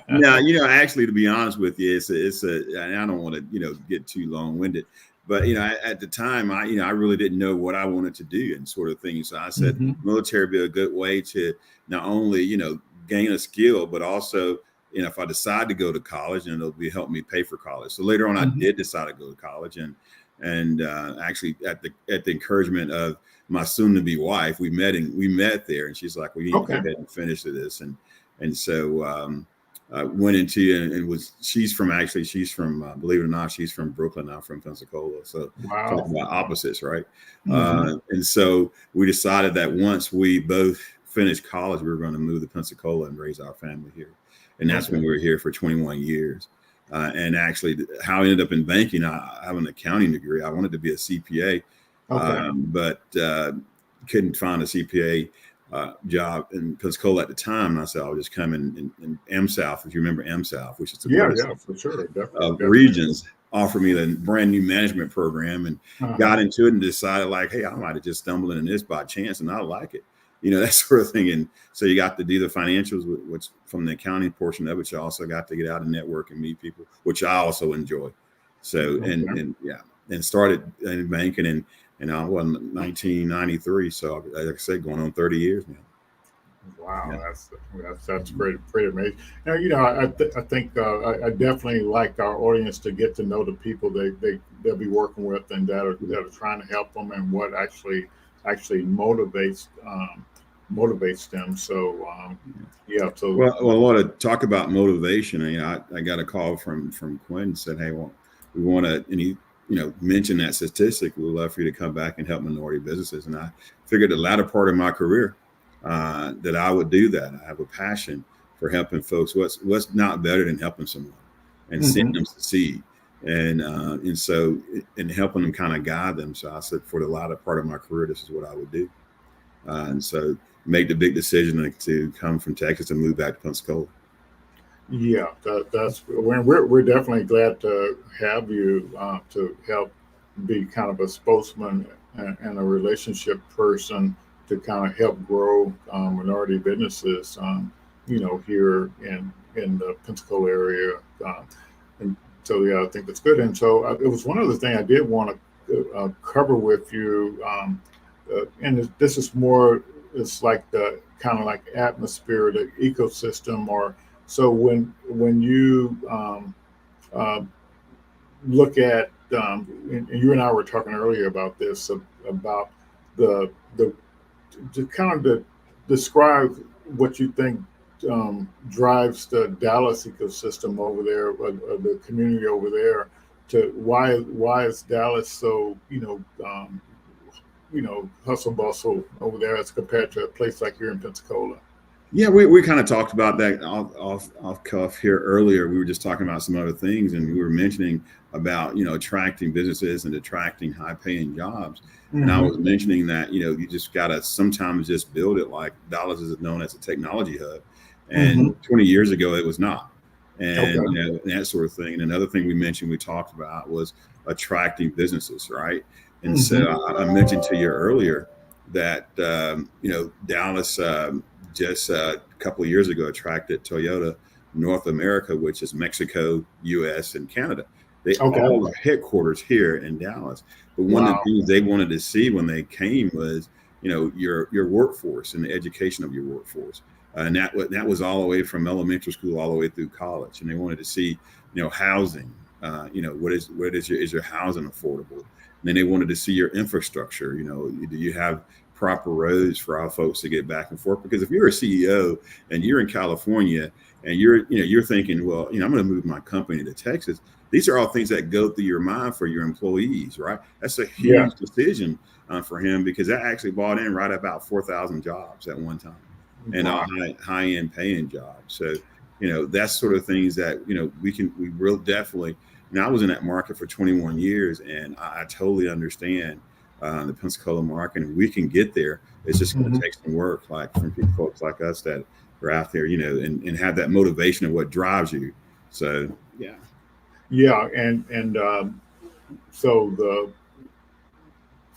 No, actually, to be honest with you, it's and I don't want to get too long-winded, but at the time, I really didn't know what I wanted to do and sort of thing. So I said, military would be a good way to not only gain a skill, but also if I decide to go to college, and it'll help me pay for college. So later on, I did decide to go to college, and actually at the encouragement of my soon-to-be wife, we met there, and she's like, "Well, you need to go ahead and finish this," and so I went into and she's from believe it or not, she's from Brooklyn. I'm from Pensacola, so talking about opposites, right? And so we decided that once we both finished college, we were going to move to Pensacola and raise our family here. And that's when we were here for 21 years. And actually, how I ended up in banking, I have an accounting degree. I wanted to be a CPA, but couldn't find a CPA job in Pensacola at the time. And I said, I'll just come in M-South, if you remember M-South, which is the for sure. Definitely. Regions, offered me the brand new management program, and got into it and decided, like, hey, I might have just stumbled into this by chance, and I like it. that sort of thing. And so you got to do the financials, which from the accounting portion of it, you also got to get out and network and meet people, which I also enjoy. So, and started in banking in 1993. So like I said, going on 30 years now. Wow, Yeah. that's pretty amazing. Now, I think I definitely like our audience to get to know the people they'll be working with and that are trying to help them, and what actually motivates them. So So Well, I want to talk about motivation. I got a call from Quinn and said, "Hey, well, we want to," and he, mentioned that statistic. We'd love for you to come back and help minority businesses. And I figured the latter part of my career that I would do that. I have a passion for helping folks. What's not better than helping someone and seeing them succeed, and so and helping them kind of guide them. So I said, for the latter part of my career, this is what I would do. And so make the big decision to come from Texas and move back to Pensacola. Yeah, that's we're definitely glad to have you to help be kind of a spokesman and a relationship person to kind of help grow minority businesses, here in the Pensacola area. And so, I think that's good. And so it was one other thing I did want to cover with you, and this is more, it's like the kind of like atmosphere, the ecosystem, or so when you look at, and you and I were talking earlier about this, about the to kind of describe what you think drives the Dallas ecosystem over there, or the community over there, to why is Dallas so hustle bustle over there as compared to a place like here in Pensacola. Yeah, we kind of talked about that off cuff here earlier. We were just talking about some other things, and we were mentioning about attracting businesses and attracting high paying jobs. Mm-hmm. And I was mentioning that you just gotta sometimes just build it. Like Dallas is known as a technology hub, and 20 years ago it was not, and that sort of thing. And another thing we talked about was attracting businesses, right? And so I mentioned to you earlier that Dallas. Just a couple of years ago attracted Toyota North America, which is Mexico, US, and Canada. They all are headquarters here in Dallas. But one of the things they wanted to see when they came was, your workforce and the education of your workforce. And that was all the way from elementary school all the way through college. And they wanted to see, housing. Is your housing affordable? And then they wanted to see your infrastructure. Do you have proper roads for our folks to get back and forth? Because if you're a CEO and you're in California and you're thinking, well, I'm going to move my company to Texas. These are all things that go through your mind for your employees, right? That's a huge decision for him, because that actually brought in right about 4,000 jobs at one time, and high end paying jobs. So, that's sort of things that, we real definitely. I was in that market for 21 years, and I totally understand the Pensacola market, and we can get there. It's just going to take some work, like from folks like us that are out there, and have that motivation of what drives you. So,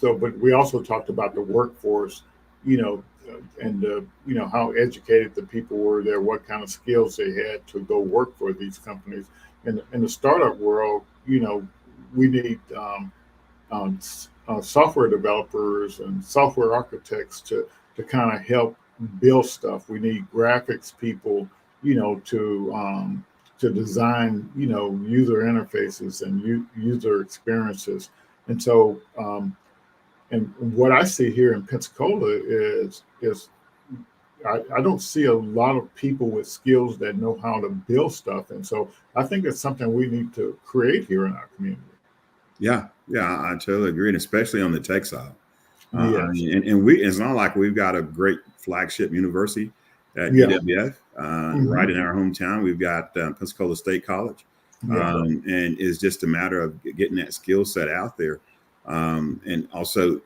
but we also talked about the workforce, and how educated the people were there, what kind of skills they had to go work for these companies. In the startup world, we need software developers and software architects to kind of help build stuff. We need graphics people, to design, user interfaces and user experiences. And so, and what I see here in Pensacola is I don't see a lot of people with skills that know how to build stuff. And so I think it's something we need to create here in our community. Yeah, I totally agree, and especially on the tech side. And it's not like we've got a great flagship university at UWF right in our hometown. We've got Pensacola State College, and it's just a matter of getting that skill set out there. And also,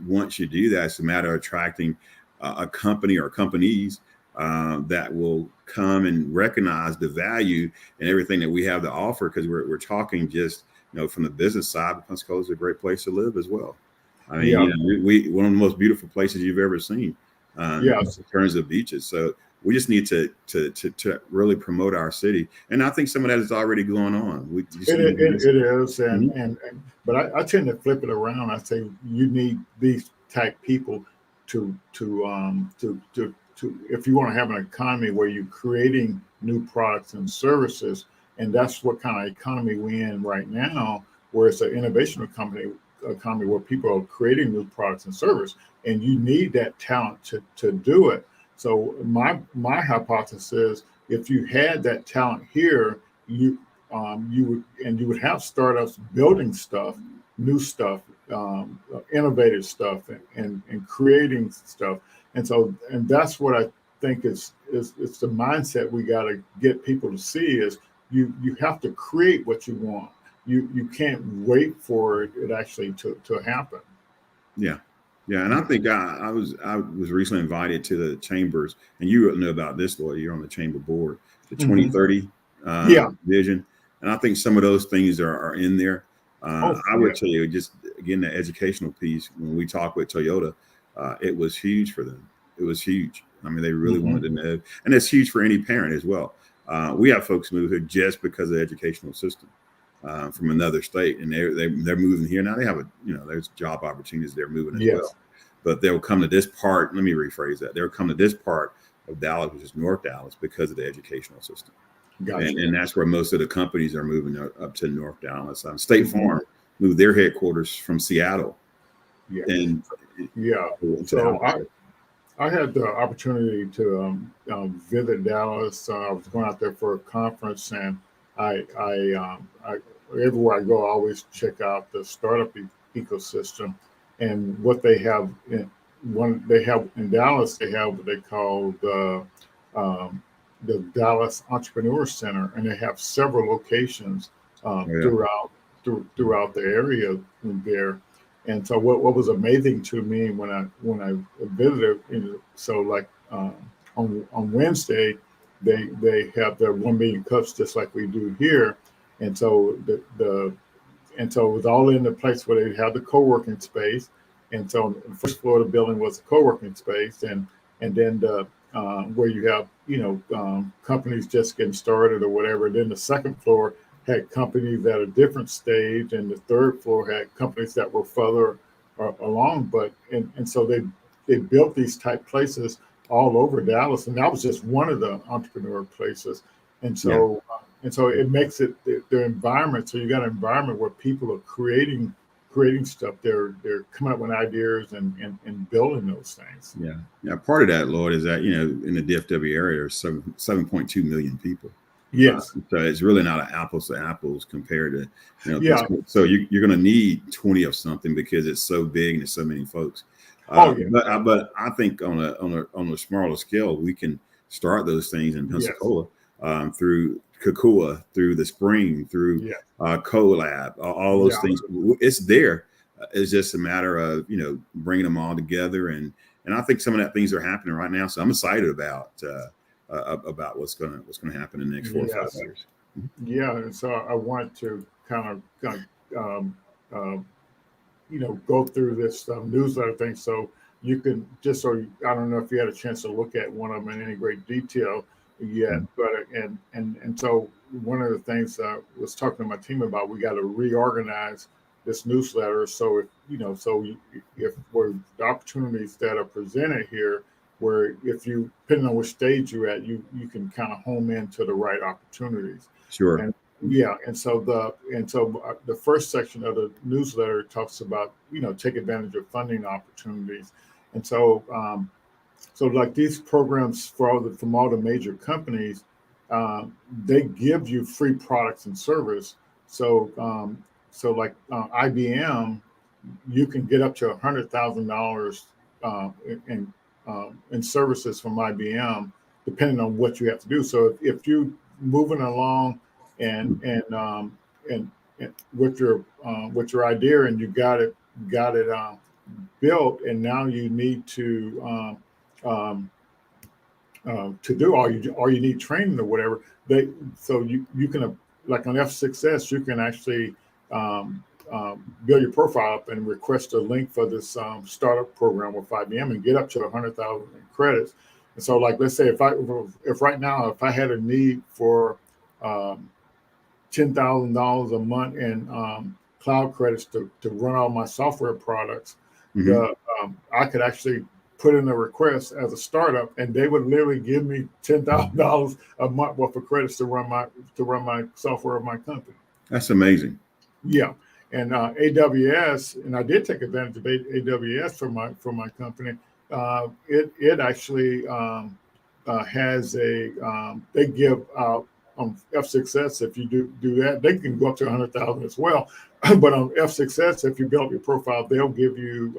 once you do that, it's a matter of attracting a company or companies that will come and recognize the value and everything that we have to offer, because we're talking just from the business side. Pensacola is a great place to live as well. I mean, we one of the most beautiful places you've ever seen. Yes. in terms of beaches. So we just need to really promote our city, and I think some of that is already going on. We just It, need it, to it is, Mhm. but I tend to flip it around. I say you need these type people to if you want to have an economy where you're creating new products and services, and that's what kind of economy we're in right now, where it's an innovation economy where people are creating new products and service, and you need that talent to do it. So my hypothesis is if you had that talent here, you would have startups building stuff, new stuff, innovative stuff, and creating stuff, and that's what I think is it's the mindset we got to get people to see is you have to create what you want. You can't wait for it actually to happen. Yeah. Yeah. And I think I was recently invited to the chambers, and you know about this, Lloyd. You're on the chamber board, the Hmm. 2030 Yeah. vision. And I think some of those things are in there. Oh I yeah. would tell you, just again, the educational piece, when we talked with Toyota, it was huge for them. It was huge. I mean, they really Hmm. wanted to know. And it's huge for any parent as well. We have folks move here just because of the educational system. From another state, and they're moving here now. They have there's job opportunities. They're moving as Yes. well, but they'll come to this part. Let me rephrase that. They'll come to this part of Dallas, which is North Dallas, because of the educational system, Gotcha. and that's where most of the companies are moving up to North Dallas. State Hmm. Farm moved their headquarters from Seattle Yeah. and Yeah. to So Dallas. I had the opportunity to visit Dallas. I was going out there for a conference, and I everywhere I go, I always check out the startup ecosystem and what they have. They have in Dallas, they have what they call um, the Dallas Entrepreneur Center, and they have several locations Yeah, throughout the area there. And so what was amazing to me when I visited, so like on Wednesday, they have their 1 million cups just like we do here, and so it was all in the place where they have the co-working space, and so the first floor of the building was a co-working space, and then the where you have companies just getting started or whatever. Then the second floor had companies at a different stage, and the third floor had companies that were further along. But and so they built these type places all over Dallas, and that was just one of the entrepreneur places. And yeah. so it makes it their environment. So you got an environment where people are creating stuff. They're coming up with ideas and building those things. Yeah, yeah. Part of that, Lord, is that in the DFW area, there's 7.2 million people. Yes. So it's really not an apples to apples compared to Yeah. so you're going to need 20 of something because it's so big and there's so many folks. Oh yeah. But I think on a smaller scale, we can start those things in Yes. Pensacola through Kukua, through the Spring, through Yeah. CoLab, all those Yeah. things. It's there. It's just a matter of bringing them all together, and I think some of that things are happening right now. So I'm excited about what's gonna happen in the next 4 or 5 Yes. years. Yeah. And so I want to kind of go through this newsletter thing. So you can I don't know if you had a chance to look at one of them in any great detail yet, Mhm. but and so one of the things I was talking to my team about, we got to reorganize this newsletter. So if for the opportunities that are presented here, where if you depending on which stage you're at, you can kind of home into the right opportunities. Sure. And yeah, the first section of the newsletter talks about take advantage of funding opportunities, and so like these programs from all the major companies, they give you free products and service. So like IBM, you can get up to $100,000 in services from IBM, depending on what you have to do. So if you moving along and with your idea and you got it built, and now you need to do all you need training or whatever. You can like on F6S you can actually build your profile up and request a link for this startup program with IBM and get up to 100,000 credits. And so, like, let's say if right now, if I had a need for $10,000 a month in cloud credits to run all my software products, I could actually put in a request as a startup, and they would literally give me $10,000 a month worth of credits to run my software of my company. That's amazing. Yeah, and AWS, and I did take advantage of AWS for my company. It actually has they give out on F6S. If you do that, they can go up to 100,000 as well. But on F6S, if you build your profile, they'll give you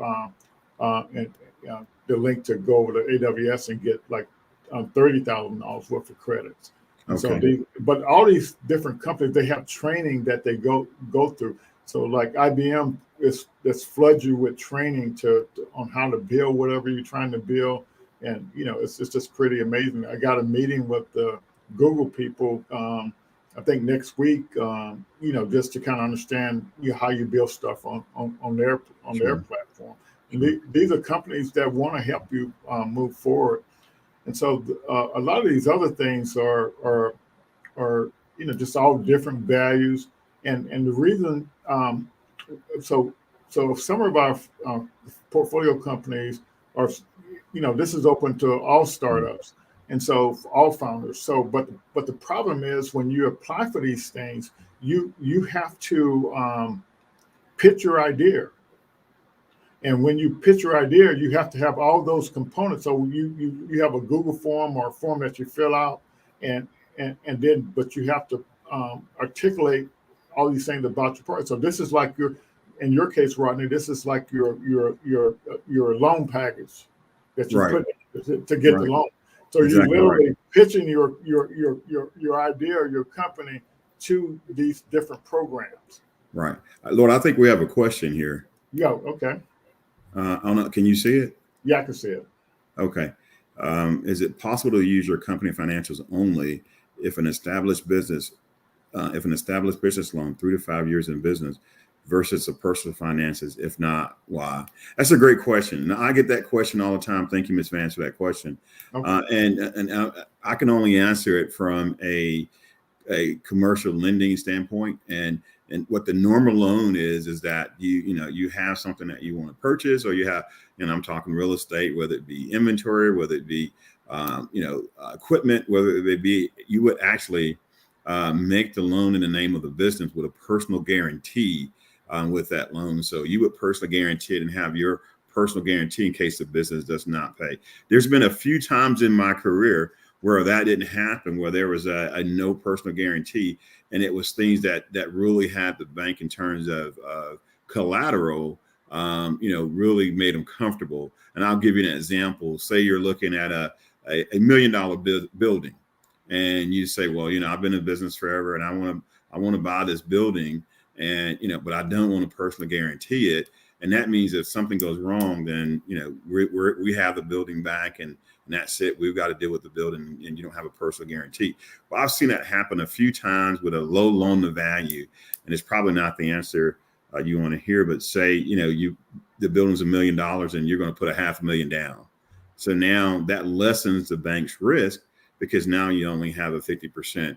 the link to go over to AWS and get like $30,000 worth of credits. Okay. So but all these different companies, they have training that they go through. So like IBM is floods you with training on how to build whatever you're trying to build, and it's just pretty amazing. I got a meeting with the Google people, I think next week, just to kind of understand how you build stuff on their platform. And these are companies that want to help you move forward. And so a lot of these other things are just all different values. And the reason, so some of our portfolio companies are, this is open to all startups. And so all founders. So, but the problem is when you apply for these things, you have to pitch your idea. And when you pitch your idea, you have to have all those components. So you have a Google form or a form that you fill out, and then but you have to articulate all these things about your product. So this is like in your case, Rodney, this is like your loan package that you put to get the loan. So exactly, you're literally pitching your idea or your company to these different programs. Right. Lord, I think we have a question here. Yeah. Okay. Can you see it? Yeah, I can see it. Okay. Is it possible to use your company financials only if an established business loan 3 to 5 years in business versus a personal finances? If not, why? That's a great question. And I get that question all the time. Thank you, Ms. Vance, for that question. Okay. And I can only answer it from a commercial lending standpoint. And what the normal loan is that you have something that you want to purchase, or you have, and I'm talking real estate, whether it be inventory, whether it be equipment, whether it be, you would actually make the loan in the name of the business with a personal guarantee with that loan. So you would personally guarantee it and have your personal guarantee in case the business does not pay. There's been a few times in my career where that didn't happen, where there was a no personal guarantee, and it was things that really had the bank in terms of collateral, really made them comfortable. And I'll give you an example. Say you're looking at a $1 million building, and you say, well, I've been in business forever, and I want to buy this building, and but I don't want to personally guarantee it. And that means if something goes wrong, then we have the building back, and that's it. We've got to deal with the building, and you don't have a personal guarantee. Well, I've seen that happen a few times with a low loan to value, and it's probably not the answer you want to hear. But say the building's $1 million, and you're going to put $500,000 down. So now that lessens the bank's risk, because now you only have a 50%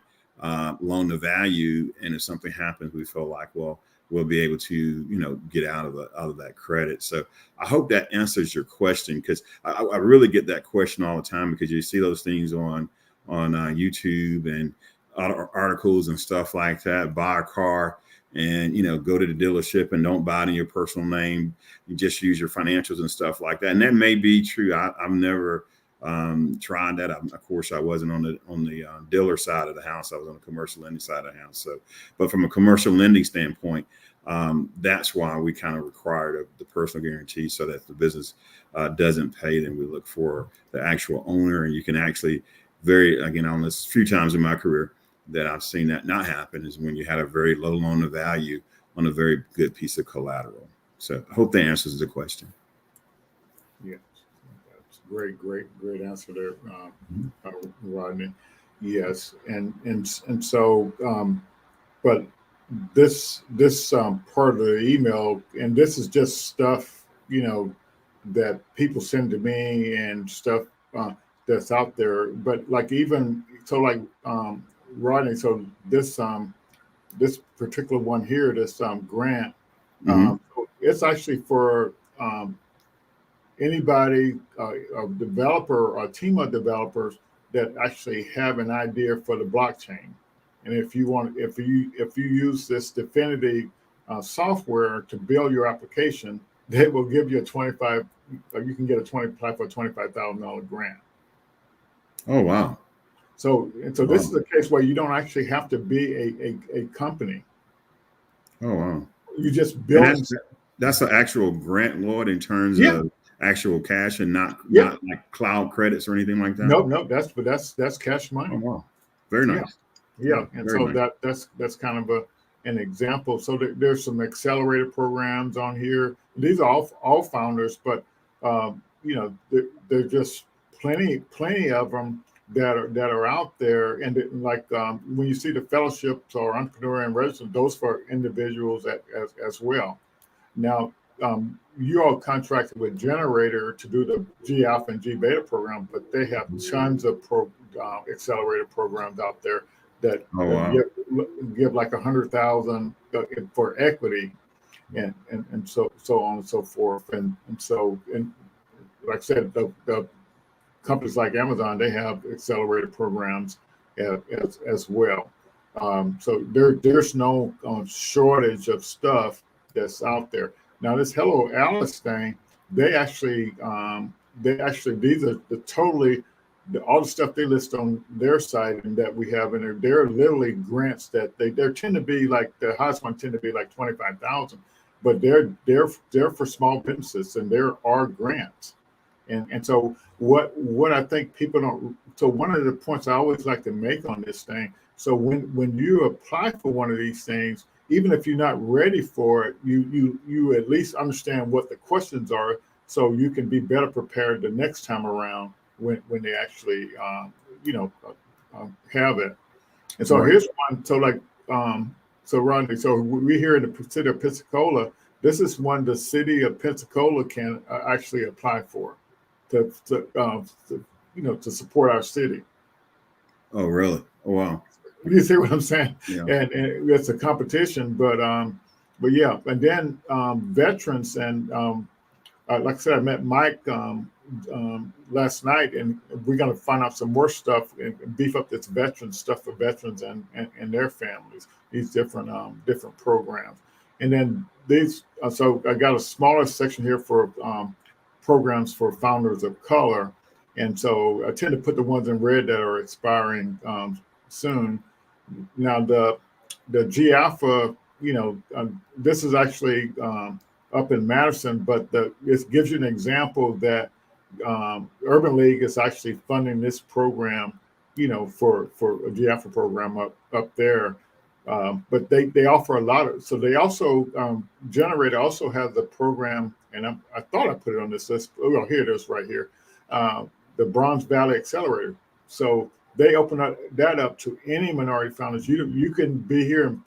loan to value, and if something happens, we feel like, well, we'll be able to, get out of that credit. So I hope that answers your question, because I really get that question all the time, because you see those things on YouTube and articles and stuff like that. Buy a car and, go to the dealership and don't buy it in your personal name. You just use your financials and stuff like that. And that may be true. I've never tried that. Of course, I wasn't on the dealer side of the house. I was on the commercial lending side of the house. So, but from a commercial lending standpoint, that's why we kind of required the personal guarantee, so that if the business doesn't pay, then we look for the actual owner. And you can actually on this few times in my career that I've seen that not happen is when you had a very low loan of value on a very good piece of collateral. So I hope that answers the question. Yeah. Great answer there, Rodney. Yes, and so, but this part of the email, and this is just stuff, that people send to me and stuff that's out there. But like even so, like Rodney, so this particular one here, this grant, Hmm. so it's actually for anybody, a developer or a team of developers that actually have an idea for the blockchain. And if you use this Definity software to build your application, they will give you you can get apply for a $25,000 grant. Oh, wow. So this is Wow. a case where you don't actually have to be a company. Oh, wow. You just And build. that's an actual grant, Lord, in terms Yeah, of actual cash and not yeah. like cloud credits or anything like that. No, that's cash Oh, money. wow. Very Yeah. nice. Yeah, Yeah, and very so nice. that's kind of an example. So there's some accelerator programs on here. These are all founders, but there's just plenty of them that are out there. And like when you see the fellowships or entrepreneur and resident, those for individuals as well. Now, you all contracted with Generator to do the G Alpha and G Beta program, but they have tons of accelerator programs out there that Oh, wow. give like 100,000 for equity, and so on and so forth, and like I said, the companies like Amazon, they have accelerator programs as well. So there's no shortage of stuff that's out there. Now this Hello Alice thing, these are all the stuff they list on their site and that we have in there. They're literally grants that they tend to be like the highest one tend to be like 25,000, but they're for small businesses and there are grants. And so what I think people don't, so one of the points I always like to make on this thing, so when you apply for one of these things, even if you're not ready for it, you at least understand what the questions are, so you can be better prepared the next time around when they actually have it. And so Right. here's one. So like so Rodney, so we here in the city of Pensacola. This is one the city of Pensacola can actually apply for to support our city. Oh, really? Oh, wow. You see what I'm saying? Yeah. And it's a competition, but yeah, and then veterans and like I said, I met Mike last night, and we're going to find out some more stuff and beef up this veteran stuff for veterans and their families. These different programs, and then these. So I got a smaller section here for programs for founders of color, and so I tend to put the ones in red that are expiring soon. Now the G Alpha, this is actually up in Madison, but it gives you an example that Urban League is actually funding this program, for a G Alpha program up there. But they offer a lot of, so they also Generator also has the program, and I thought I put it on this list. Oh, here it is right here, the Bronze Valley Accelerator. So they open that up to any minority founders. You can be here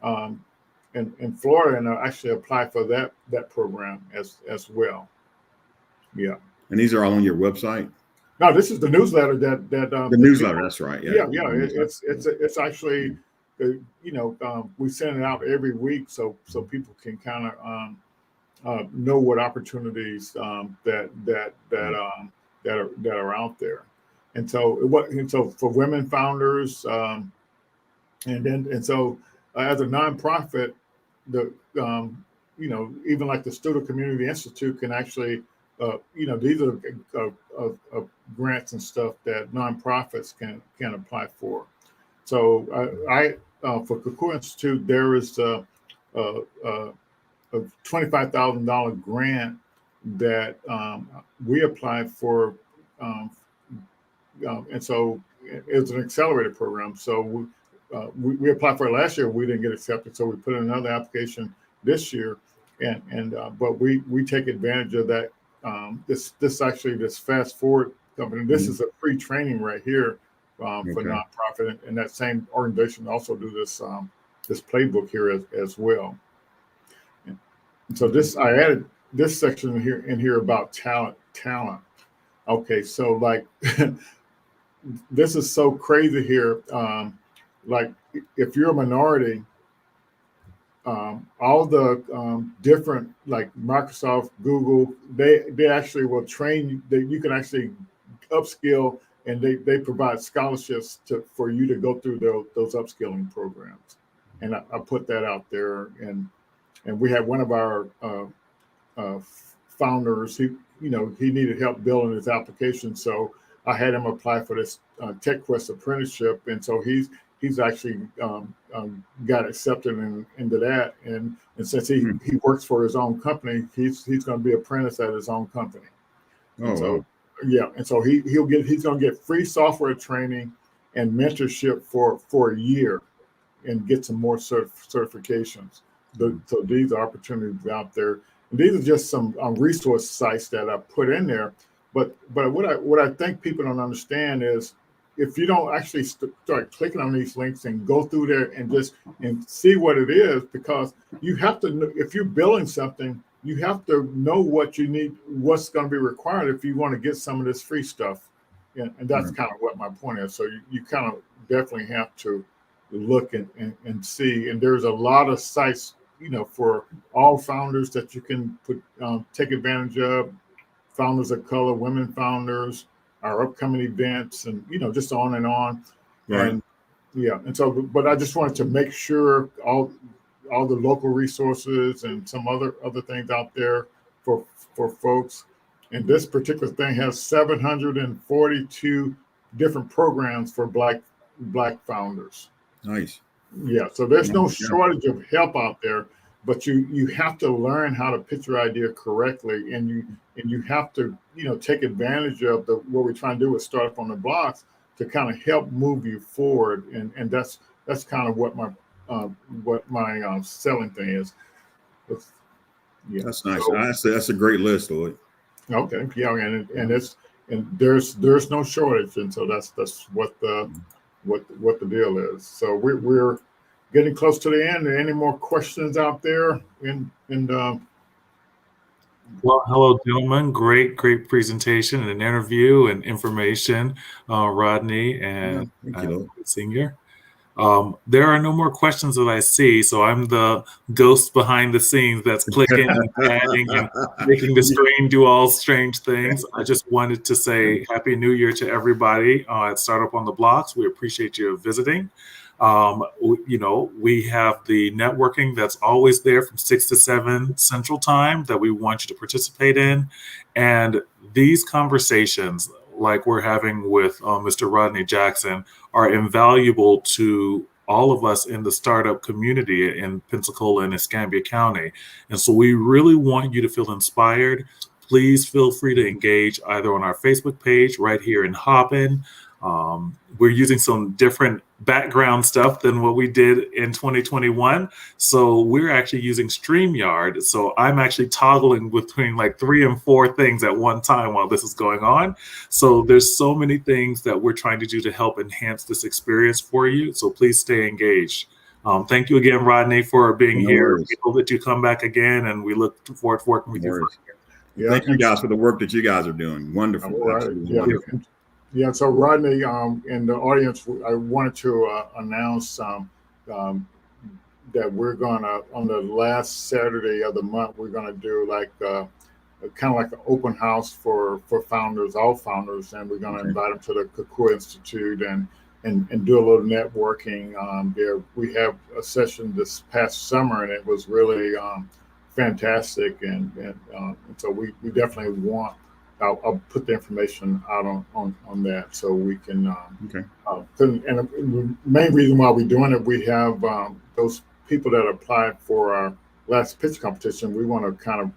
um, in Florida and actually apply for that program as well. Yeah. And these are all on your website? No, this is the newsletter The that you. newsletter, that's right. Yeah. Yeah, yeah. The newsletter. It's actually, we send it out every week so people can kind of know what opportunities that are out there, and so for women founders, and so as a nonprofit, the even like the Student Community Institute can actually these are grants and stuff that nonprofits can apply for. So I for Kukua Institute there is a $25,000 grant that we applied for, and so it's an accelerated program. So we applied for it last year. We didn't get accepted, so we put in another application this year, and but we take advantage of that. This Fast Forward company. This is a free training right here for Okay. nonprofit, and that same organization also do this this playbook here as well. And so I added this section here about talent. Okay, so like this is so crazy here. Like if you're a minority, all the different like Microsoft, Google, they actually will train you. You can actually upskill, and they provide scholarships for you to go through those upskilling programs. And I put that out there, and we had one of our uh, founders. He needed help building his application, so I had him apply for this TechQuest apprenticeship, and so he's actually got accepted into that, and since he works for his own company, he's going to be apprentice at his own company. And so wow. yeah, and so he's going to get free software training and mentorship for a year, and get some more certifications. So these are opportunities out there. And these are just some resource sites that I put in there. But what I think people don't understand is if you don't actually start clicking on these links and go through there and see what it is, because you have to know, if you're building something, you have to know what you need, what's going to be required if you want to get some of this free stuff. And that's kind of what my point is. So you kind of definitely have to look and see. And there's a lot of sites, for all founders that you can take advantage of. Founders of color, women founders, our upcoming events, and just on and on. Right. And yeah, and so, but I just wanted to make sure all the local resources and some other things out there for folks. And this particular thing has 742 different programs for black founders. Nice. Yeah, so there's no shortage of help out there, but you have to learn how to pitch your idea correctly, and you have to take advantage of what we're trying to do with Startup on the Blocks to kind of help move you forward, and that's kind of what my selling thing is. Yeah, That's nice. so, That's a great list, Lloyd. okay, yeah, and there's no shortage, and so that's what the deal is. So we're getting close to the end. Any more questions out there? Well, hello, gentlemen. Great presentation and an interview and information, Rodney and Thank you, Lloyd. Singer. There are no more questions that I see, so I'm the ghost behind the scenes that's clicking and adding and making the screen do all strange things. I just wanted to say Happy New Year to everybody at Startup on the Blocks. We appreciate you visiting. We have the networking that's always there from 6 to 7 Central Time that we want you to participate in. And these conversations, like we're having with Mr. Rodney Jackson, are invaluable to all of us in the startup community in Pensacola and Escambia County. And so we really want you to feel inspired. Please feel free to engage either on our Facebook page right here in Hopin. We're using some different background stuff than what we did in 2021. So we're actually using StreamYard. So I'm actually toggling between like 3 and 4 things at one time while this is going on. So there's so many things that we're trying to do to help enhance this experience for you. So please stay engaged. Thank you again, Rodney, for being here. We hope that you come back again, and we look forward to working with you. Yeah. Thank you guys for the work that you guys are doing. Wonderful. Right. Wonderful. Yeah, so Rodney, in the audience, I wanted to announce that we're gonna, on the last Saturday of the month, we're gonna do like kind of like an open house for founders, all founders, and we're gonna invite them to the Kukua Institute and do a little networking. There, we have a session this past summer, and it was really fantastic, and so we definitely want. I'll put the information out on that so we can. And the main reason why we're doing it, we have those people that applied for our last pitch competition. We want to kind of,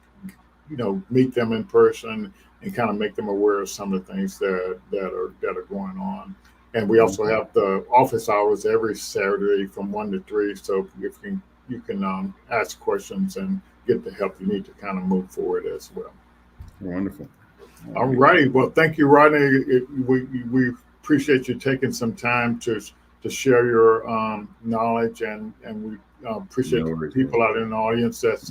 meet them in person and kind of make them aware of some of the things that are going on. And we also have the office hours every Saturday from 1 to 3. So if you can ask questions and get the help you need to kind of move forward as well. Wonderful. All righty. Well, thank you, Rodney. We appreciate you taking some time to to share your knowledge, and we appreciate No the worries. people out in the audience that's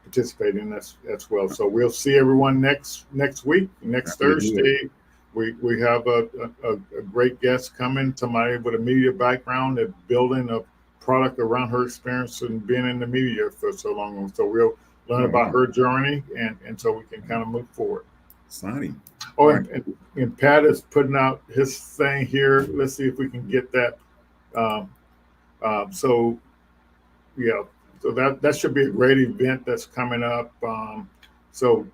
participating in this as well. So we'll see everyone next week, next Happy to do it. Thursday. We have a great guest coming, somebody with a media background, and building a product around her experience and being in the media for so long. So we'll learn about her journey, and so we can kind of move forward. Exciting. Oh, Right. and Pat is putting out his thing here. Let's see if we can get that. So yeah, so that should be a great event that's coming up. So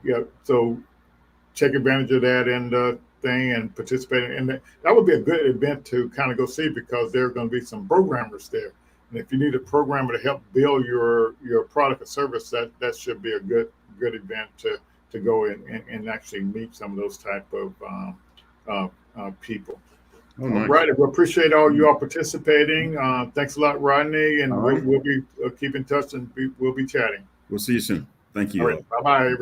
check advantage of that and thing and participate in that. That would be a good event to kind of go see, because there are going to be some programmers there. And if you need a programmer to help build your product or service, that should be a good event to go in and actually meet some of those type of people. Oh, nice. All right, we appreciate all you all participating. Thanks a lot, Rodney, and All right. we'll be keep in touch, and we'll be chatting. We'll see you soon. Thank you. All right, bye bye.